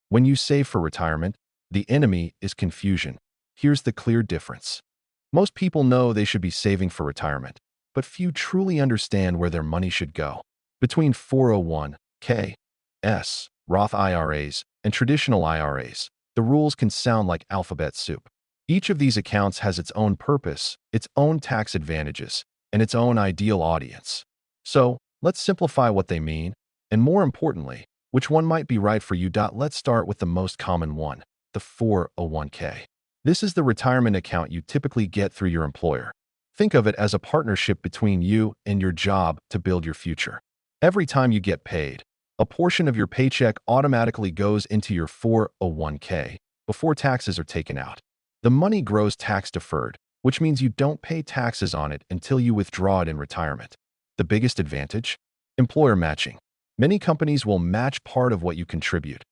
When you save for retirement, the enemy is confusion. Here's the clear difference. Most people know they should be saving for retirement, but few truly understand where their money should go. Between 401(k), Roth IRAs, and traditional IRAs, the rules can sound like alphabet soup. Each of these accounts has its own purpose, its own tax advantages, and its own ideal audience. So, let's simplify what they mean, and more importantly, which one might be right for you. Let's start with the most common one, the 401(k). This is the retirement account you typically get through your employer. Think of it as a partnership between you and your job to build your future. Every time you get paid, a portion of your paycheck automatically goes into your 401(k) before taxes are taken out. The money grows tax-deferred, which means you don't pay taxes on it until you withdraw it in retirement. The biggest advantage? Employer matching. Many companies will match part of what you contribute,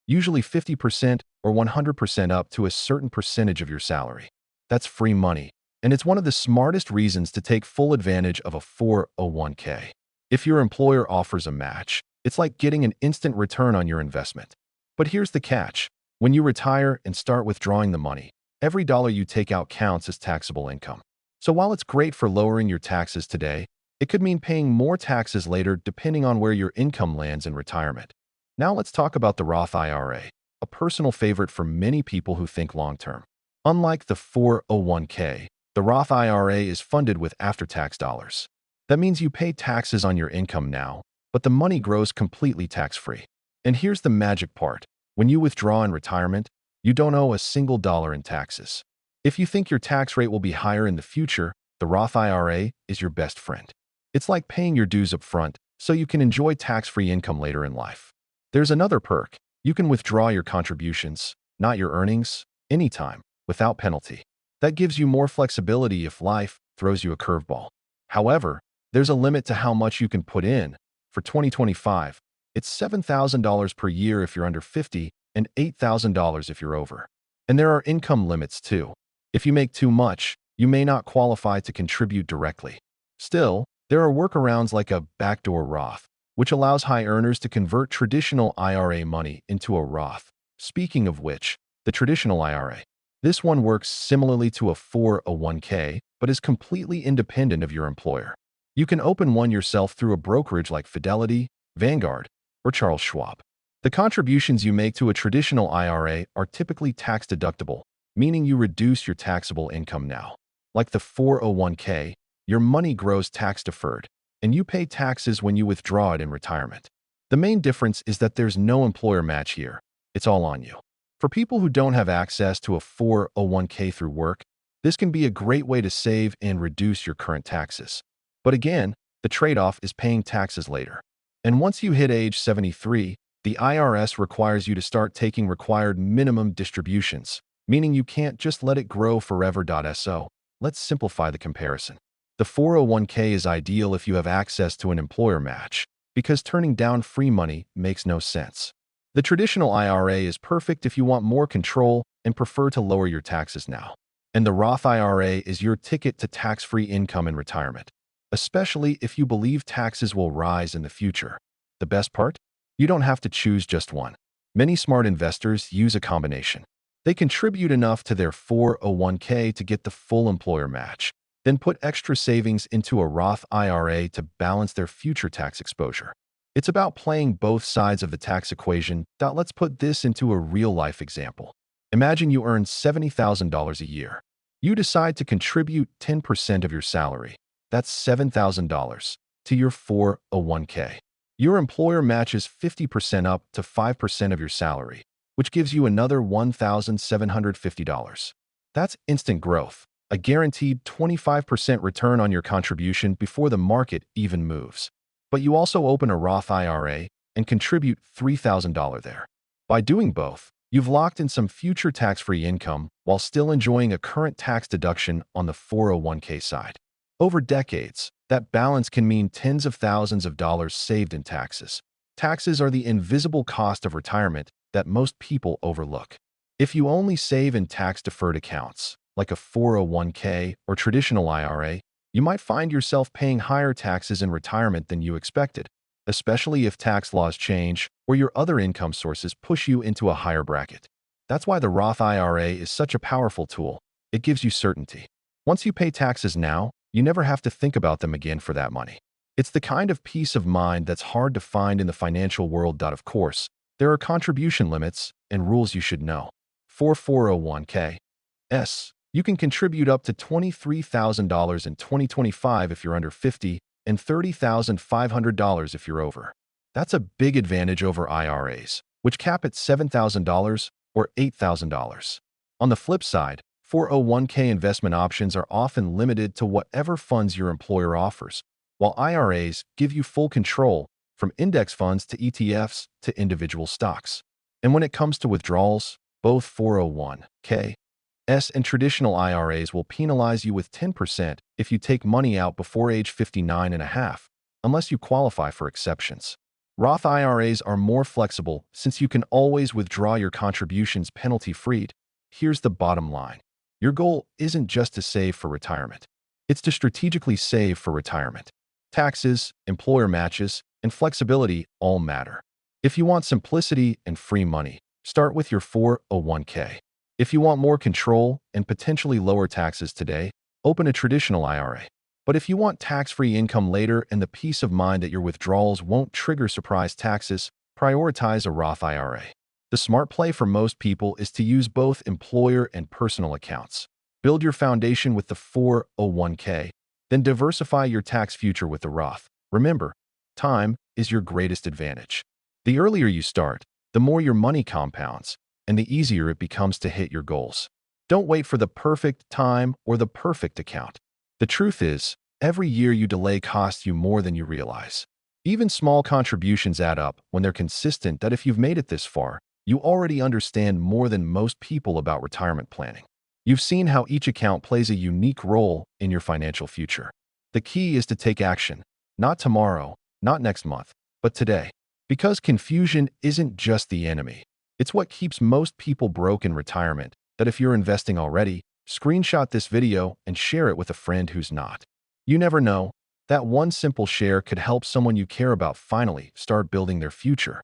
usually 50% or 100% up to a certain percentage of your salary. That's free money, and it's one of the smartest reasons to take full advantage of a 401(k). If your employer offers a match, it's like getting an instant return on your investment. But here's the catch. When you retire and start withdrawing the money, every dollar you take out counts as taxable income. So while it's great for lowering your taxes today, it could mean paying more taxes later depending on where your income lands in retirement. Now let's talk about the Roth IRA, a personal favorite for many people who think long-term. Unlike the 401(k), the Roth IRA is funded with after-tax dollars. That means you pay taxes on your income now, but the money grows completely tax-free. And here's the magic part. When you withdraw in retirement, you don't owe a single dollar in taxes. If you think your tax rate will be higher in the future, the Roth IRA is your best friend. It's like paying your dues up front so you can enjoy tax-free income later in life. There's another perk. You can withdraw your contributions, not your earnings, anytime, without penalty. That gives you more flexibility if life throws you a curveball. However, there's a limit to how much you can put in. For 2025, it's $7,000 per year if you're under 50 and $8,000 if you're over. And there are income limits too. If you make too much, you may not qualify to contribute directly. Still, there are workarounds like a backdoor Roth, which allows high earners to convert traditional IRA money into a Roth. Speaking of which, the traditional IRA. This one works similarly to a 401(k), but is completely independent of your employer. You can open one yourself through a brokerage like Fidelity, Vanguard, or Charles Schwab. The contributions you make to a traditional IRA are typically tax-deductible, meaning you reduce your taxable income now. Like the 401(k), your money grows tax-deferred, and you pay taxes when you withdraw it in retirement. The main difference is that there's no employer match here. It's all on you. For people who don't have access to a 401(k) through work, this can be a great way to save and reduce your current taxes. But again, the trade-off is paying taxes later. And once you hit age 73, the IRS requires you to start taking required minimum distributions, meaning you can't just let it grow forever. So, let's simplify the comparison. The 401(k) is ideal if you have access to an employer match, because turning down free money makes no sense. The traditional IRA is perfect if you want more control and prefer to lower your taxes now. And the Roth IRA is your ticket to tax-free income in retirement, especially if you believe taxes will rise in the future. The best part? You don't have to choose just one. Many smart investors use a combination. They contribute enough to their 401(k) to get the full employer match, then put extra savings into a Roth IRA to balance their future tax exposure. It's about playing both sides of the tax equation. Let's put this into a real-life example. Imagine you earn $70,000 a year. You decide to contribute 10% of your salary. That's $7,000 to your 401(k). Your employer matches 50% up to 5% of your salary, which gives you another $1,750. That's instant growth, a guaranteed 25% return on your contribution before the market even moves. But you also open a Roth IRA and contribute $3,000 there. By doing both, you've locked in some future tax-free income while still enjoying a current tax deduction on the 401(k) side. Over decades, that balance can mean tens of thousands of dollars saved in taxes. Taxes are the invisible cost of retirement that most people overlook. If you only save in tax-deferred accounts, like a 401(k) or traditional IRA, you might find yourself paying higher taxes in retirement than you expected, especially if tax laws change or where your other income sources push you into a higher bracket. That's why the Roth IRA is such a powerful tool. It gives you certainty. Once you pay taxes now, you never have to think about them again for that money. It's the kind of peace of mind that's hard to find in the financial world. Of course, there are contribution limits and rules you should know. For 401k, you can contribute up to $23,000 in 2025 if you're under 50 and $30,500 if you're over. That's a big advantage over IRAs, which cap at $7,000 or $8,000. On the flip side, 401k investment options are often limited to whatever funds your employer offers, while IRAs give you full control from index funds to ETFs to individual stocks. And when it comes to withdrawals, both 401k and traditional IRAs will penalize you with 10% if you take money out before age 59 and a half, unless you qualify for exceptions. Roth IRAs are more flexible since you can always withdraw your contributions penalty-free. Here's the bottom line. Your goal isn't just to save for retirement. It's to strategically save for retirement. Taxes, employer matches, and flexibility all matter. If you want simplicity and free money, start with your 401k. If you want more control and potentially lower taxes today, open a traditional IRA. But if you want tax-free income later and the peace of mind that your withdrawals won't trigger surprise taxes, prioritize a Roth IRA. The smart play for most people is to use both employer and personal accounts. Build your foundation with the 401k, then diversify your tax future with the Roth. Remember, time is your greatest advantage. The earlier you start, the more your money compounds, and the easier it becomes to hit your goals. Don't wait for the perfect time or the perfect account. The truth is, every year you delay costs you more than you realize. Even small contributions add up when they're consistent. That if you've made it this far, you already understand more than most people about retirement planning. You've seen how each account plays a unique role in your financial future. The key is to take action, not tomorrow, not next month, but today. Because confusion isn't just the enemy. It's what keeps most people broke in retirement. That if you're investing already, screenshot this video and share it with a friend who's not. You never know, that one simple share could help someone you care about finally start building their future.